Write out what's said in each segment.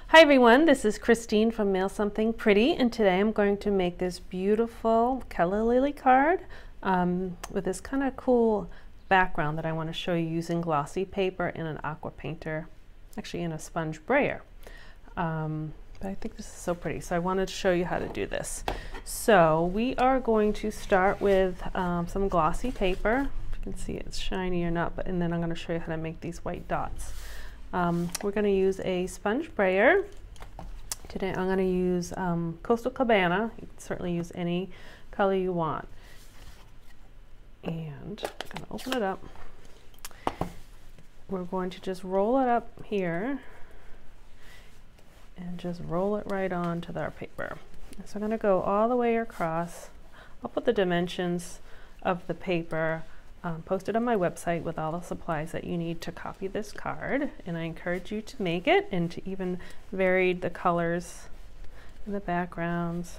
Hi everyone, this is Christine from Mail Something Pretty, and today I'm going to make this beautiful Calla Lily card with this kind of cool background that I want to show you using glossy paper in an aqua painter, actually in a sponge brayer. But I think this is so pretty, so I wanted to show you how to do this. So we are going to start with some glossy paper. You can see it's shiny or not, and then I'm going to show you how to make these white dots. We're going to use a sponge brayer. Today I'm going to use Coastal Cabana. You can certainly use any color you want. And I'm going to open it up. We're going to just roll it up here and just roll it right onto our paper. So I'm going to go all the way across. I'll put the dimensions of the paper posted on my website with all the supplies that you need to copy this card, and I encourage you to make it and to even vary the colors in the backgrounds.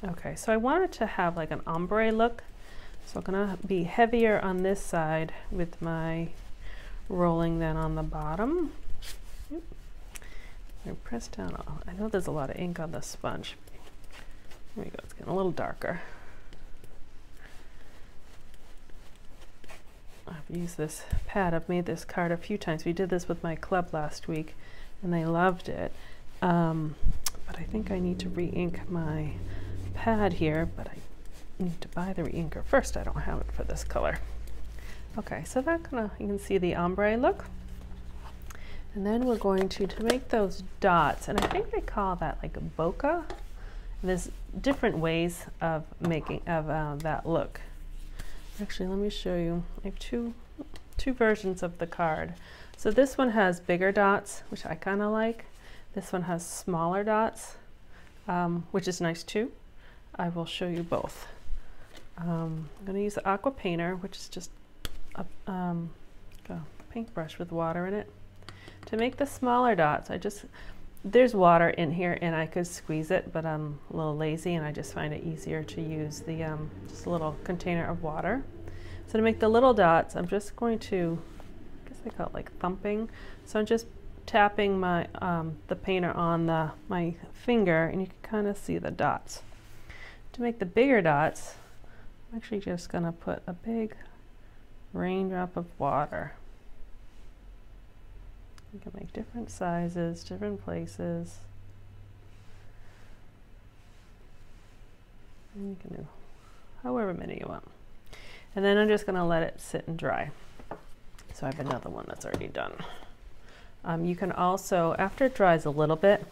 Okay, so I wanted to have like an ombre look, so I'm gonna be heavier on this side with my rolling than on the bottom. I press down. I know there's a lot of ink on the sponge. There we go, it's getting a little darker. I've used this pad. I've made this card a few times. We did this with my club last week and they loved it. But I think I need to re-ink my pad here, but I need to buy the re-inker first. I don't have it for this color. Okay, so that kind of, you can see the ombre look. And then we're going to make those dots, and I think they call that like a bokeh. There's different ways of making that look. Actually, let me show you. I have two versions of the card. So this one has bigger dots, which I kind of like. This one has smaller dots, which is nice too. I will show you both. I'm going to use the aqua painter, which is just a paintbrush with water in it. To make the smaller dots, there's water in here and I could squeeze it, but I'm a little lazy and I just find it easier to use the just a little container of water. So to make the little dots, I'm just going to, I guess they call it like thumping. So I'm just tapping my the painter on my finger, and you can kind of see the dots. To make the bigger dots, I'm actually just going to put a big raindrop of water. You can make different sizes, different places. And you can do however many you want. And then I'm just going to let it sit and dry. So I have another one that's already done. You can also, after it dries a little bit,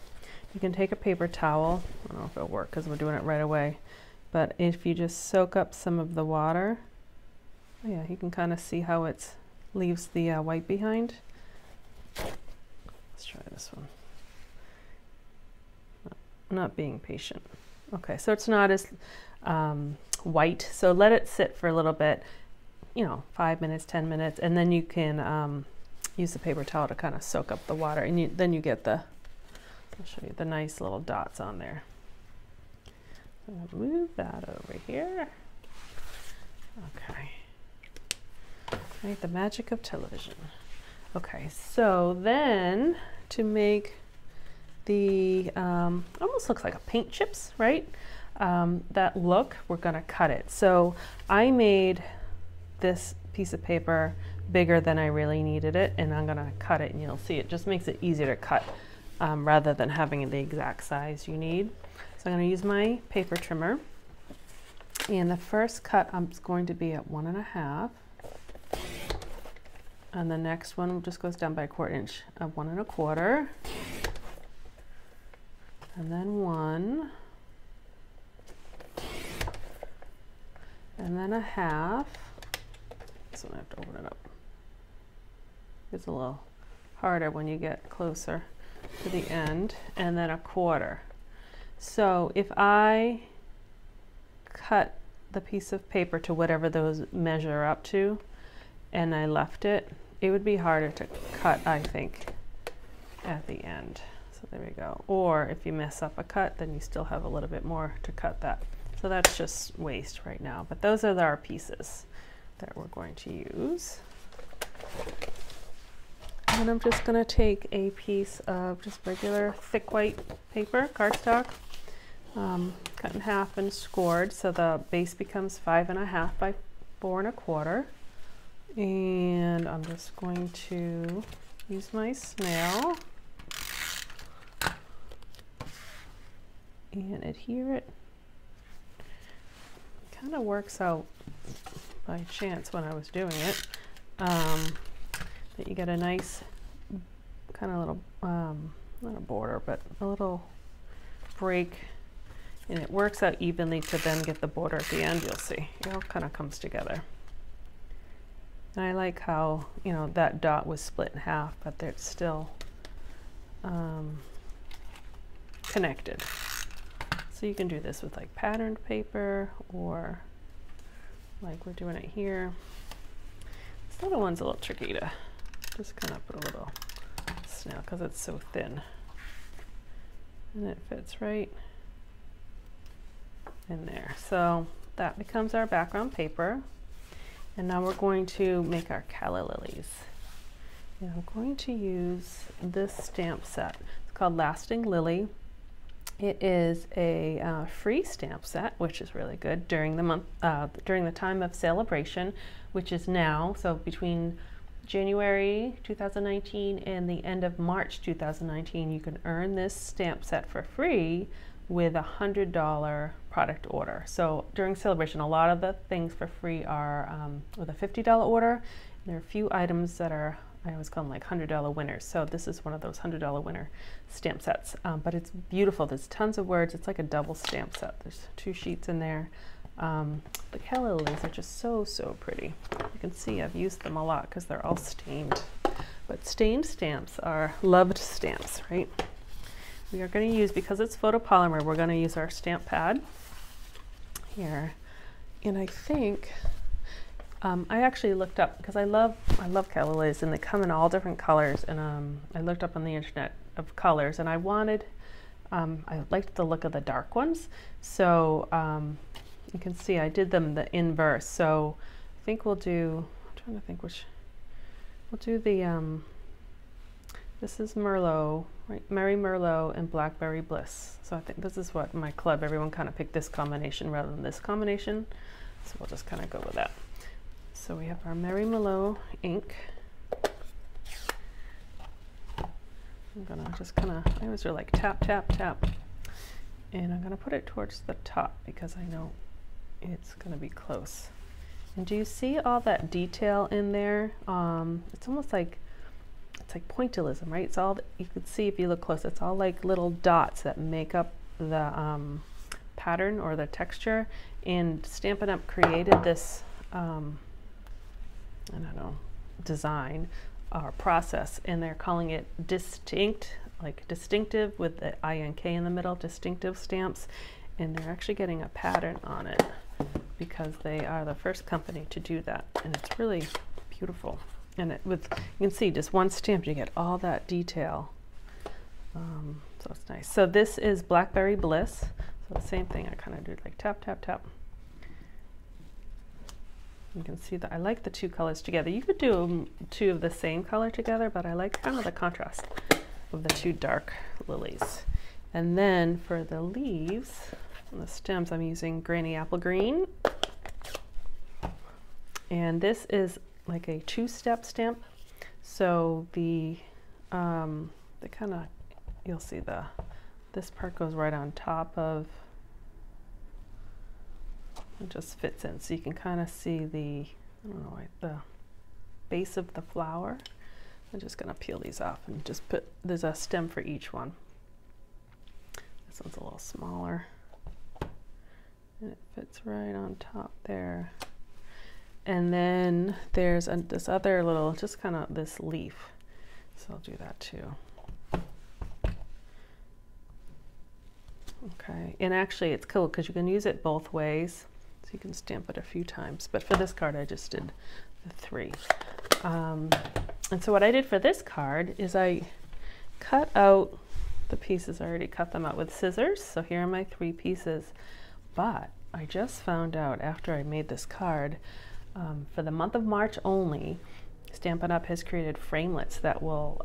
you can take a paper towel. I don't know if it'll work because we're doing it right away. But if you just soak up some of the water, oh yeah, you can kind of see how it leaves the white behind. Let's try this one. Not being patient. Okay, so it's not as white, so let it sit for a little bit, 5 minutes, 10 minutes, and then you can use the paper towel to kind of soak up the water, and then you get I'll show you the nice little dots on there. I'm going to move that over here. Okay. Right, the magic of television. Okay, so then to make the, almost looks like a paint chips, right? That look, we're gonna cut it. So I made this piece of paper bigger than I really needed it, and I'm gonna cut it, and you'll see it just makes it easier to cut rather than having the exact size you need. So I'm gonna use my paper trimmer, and the first cut I'm going to be at 1.5. And the next one just goes down by 1/4 inch of 1.25, and then 1, and then 1/2. So I have to open it up. It's a little harder when you get closer to the end, and then 1/4. So if I cut the piece of paper to whatever those measure up to, and I left it, it would be harder to cut, I think, at the end. So there we go. Or if you mess up a cut, then you still have a little bit more to cut that. So that's just waste right now. But those are our pieces that we're going to use. And I'm just going to take a piece of just regular thick white paper, cardstock, cut in half and scored so the base becomes 5.5 by 4.25. And I'm just going to use my snail and adhere it. Kind of works out by chance when I was doing it, that you get a nice kind of little, not a border, but a little break, and it works out evenly to then get the border at the end. You'll see it all kind of comes together. And I like how, you know, that dot was split in half, but they're still connected. So you can do this with like patterned paper, or like we're doing it here. This little one's a little tricky to just kind of put a little snail because it's so thin. And it fits right in there. So that becomes our background paper. And now we're going to make our calla lilies. And I'm going to use this stamp set. It's called Lasting Lily. It is a free stamp set, which is really good during the month, during the time of celebration, which is now. So between January 2019 and the end of March 2019, you can earn this stamp set for free with a $100 product order. So during celebration, a lot of the things for free are with a $50 order. There are a few items that are, I always call them like $100 winners. So this is one of those $100 winner stamp sets, but it's beautiful. There's tons of words. It's like a double stamp set. There's 2 sheets in there. The calla lilies are just so, so pretty. You can see I've used them a lot because they're all stained. But stained stamps are loved stamps, right? We are going to use, because it's photopolymer, we're going to use our stamp pad here. And I think I actually looked up, because I love calla lilies, and they come in all different colors. And I looked up on the internet of colors, and I wanted, I liked the look of the dark ones. So you can see I did them the inverse. So I think we'll do, I'm trying to think which, we'll do the, this is Merlot, right? Merry Merlot and Blackberry Bliss. So I think this is what my club, everyone kind of picked this combination rather than this combination. So we'll just kind of go with that. So we have our Merry Merlot ink. I'm gonna just kind of, I always do like tap, tap, tap. And I'm gonna put it towards the top because I know it's gonna be close. And do you see all that detail in there? It's almost like, it's like pointillism, right? It's all, you can see if you look close, it's all like little dots that make up the pattern or the texture. And Stampin' Up! Created this, I don't know, design or process, and they're calling it distinct, like distinctive with the INK in the middle, distinctive stamps. And they're actually getting a pattern on it because they are the first company to do that. And it's really beautiful. And it, with, you can see just one stamp, you get all that detail. So it's nice. So this is Blackberry Bliss. So the same thing, I kind of do like tap, tap, tap. You can see that I like the 2 colors together. You could do 2 of the same color together, but I like kind of the contrast of the 2 dark lilies. And then for the leaves and the stems, I'm using Granny Apple Green. And this is like a 2-step stamp. So the kind of, you'll see this part goes right on top of, it just fits in. So you can kind of see the, I don't know, like the base of the flower. I'm just gonna peel these off and just put, there's a stem for each one. This one's a little smaller. And it fits right on top there. And then there's this other little, just kind of this leaf. So I'll do that too. Okay, and actually it's cool because you can use it both ways. So you can stamp it a few times. But for this card, I just did the 3. And so what I did for this card is I cut out the pieces. I already cut them out with scissors. So here are my 3 pieces. But I just found out after I made this card, for the month of March only, Stampin' Up! Has created framelits that will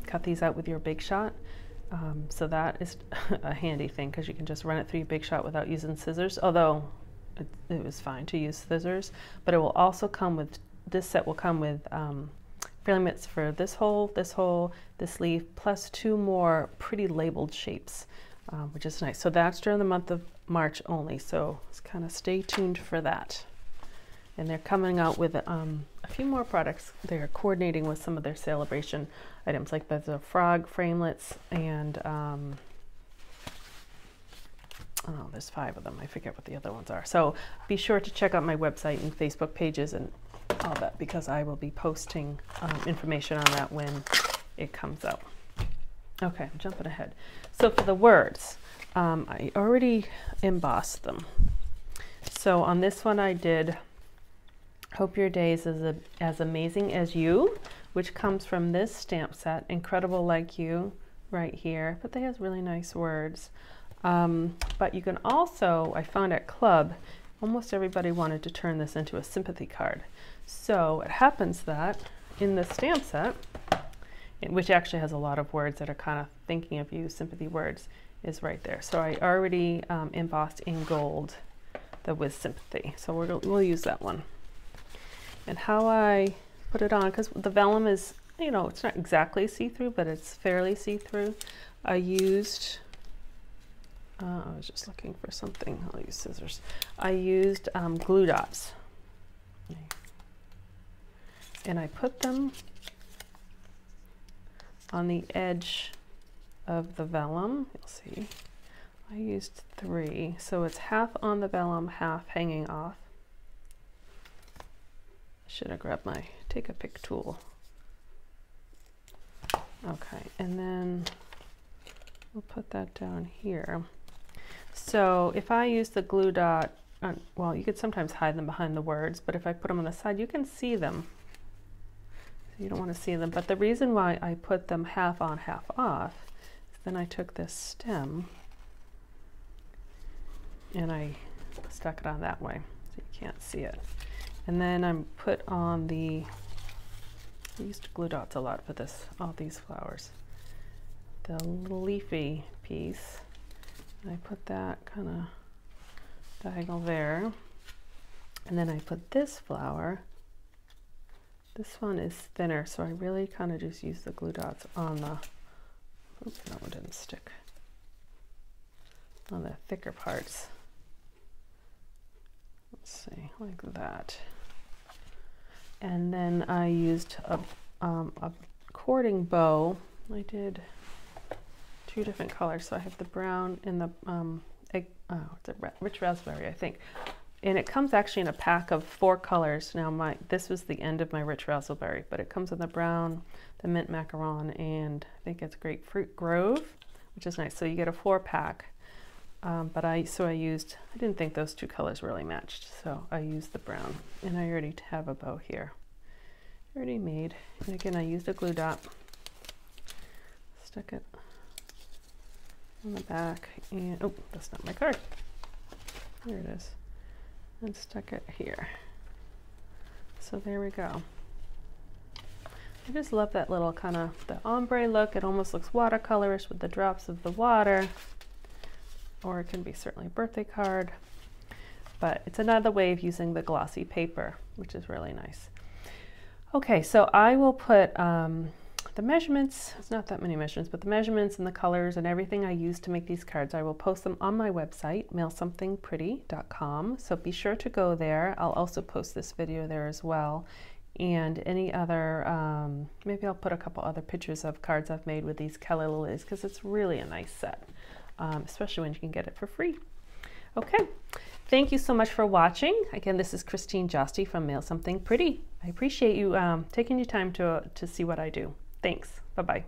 cut these out with your Big Shot. So that is a handy thing because you can just run it through your Big Shot without using scissors, although it was fine to use scissors. But it will also come with, this set will come with framelits for this hole, this leaf, plus 2 more pretty labeled shapes, which is nice. So that's during the month of March only, so just kind of stay tuned for that. And they're coming out with a few more products. They're coordinating with some of their celebration items, like the frog framelits, and oh, there's 5 of them. I forget what the other ones are. So be sure to check out my website and Facebook pages and all that, because I will be posting information on that when it comes out. Okay, I'm jumping ahead. So for the words, I already embossed them. So on this one I did Hope Your Days is as Amazing as You, which comes from this stamp set, Incredible Like You, right here. But they have really nice words. But you can also, I found at Club, almost everybody wanted to turn this into a sympathy card. So it happens that in the stamp set, which actually has a lot of words that are kind of thinking of you, sympathy words, is right there. So I already embossed in gold the With Sympathy. So we'll use that one. And how I put it on, because the vellum is, you know, it's not exactly see-through, but it's fairly see-through. I used, I was just looking for something. I'll use scissors. I used glue dots. And I put them on the edge of the vellum. You'll see. I used 3, so it's half on the vellum, half hanging off. Should have grabbed my take a pick tool. Okay, and then we'll put that down here. So if I use the glue dot, well, you could sometimes hide them behind the words, but if I put them on the side, you can see them. So you don't want to see them, but the reason why I put them half on, half off, is then I took this stem and I stuck it on that way, so you can't see it. And then I'm put on the, I used glue dots a lot for this, all these flowers. The little leafy piece, and I put that kind of diagonal there. And then I put this flower. This one is thinner, so I really kind of just use the glue dots on the, oops, that one didn't stick, on the thicker parts. Let's see, like that. And then I used a cording bow. I did 2 different colors. So I have the brown and the it's a rich raspberry, I think. And it comes actually in a pack of 4 colors. Now this was the end of my rich raspberry, but it comes in the brown, the mint macaron, and I think it's grapefruit grove, which is nice. So you get a 4-pack. But I didn't think those 2 colors really matched, so I used the brown, and I already have a bow here, already made. And again, I used a glue dot, stuck it on the back, and oh, that's not my card. There it is, and stuck it here. So there we go. I just love that little kind of the ombre look. It almost looks watercolorish with the drops of the water. Or it can be certainly a birthday card, but it's another way of using the glossy paper, which is really nice. Okay, so I will put the measurements, it's not that many measurements, but the measurements and the colors and everything I use to make these cards, I will post them on my website, mailsomethingpretty.com, so be sure to go there. I'll also post this video there as well, and any other, maybe I'll put a couple other pictures of cards I've made with these Calla Lilies, because it's really a nice set. Especially when you can get it for free. Okay, thank you so much for watching. Again, this is Christine Josti from Mail Something Pretty. I appreciate you taking your time to see what I do. Thanks. Bye-bye.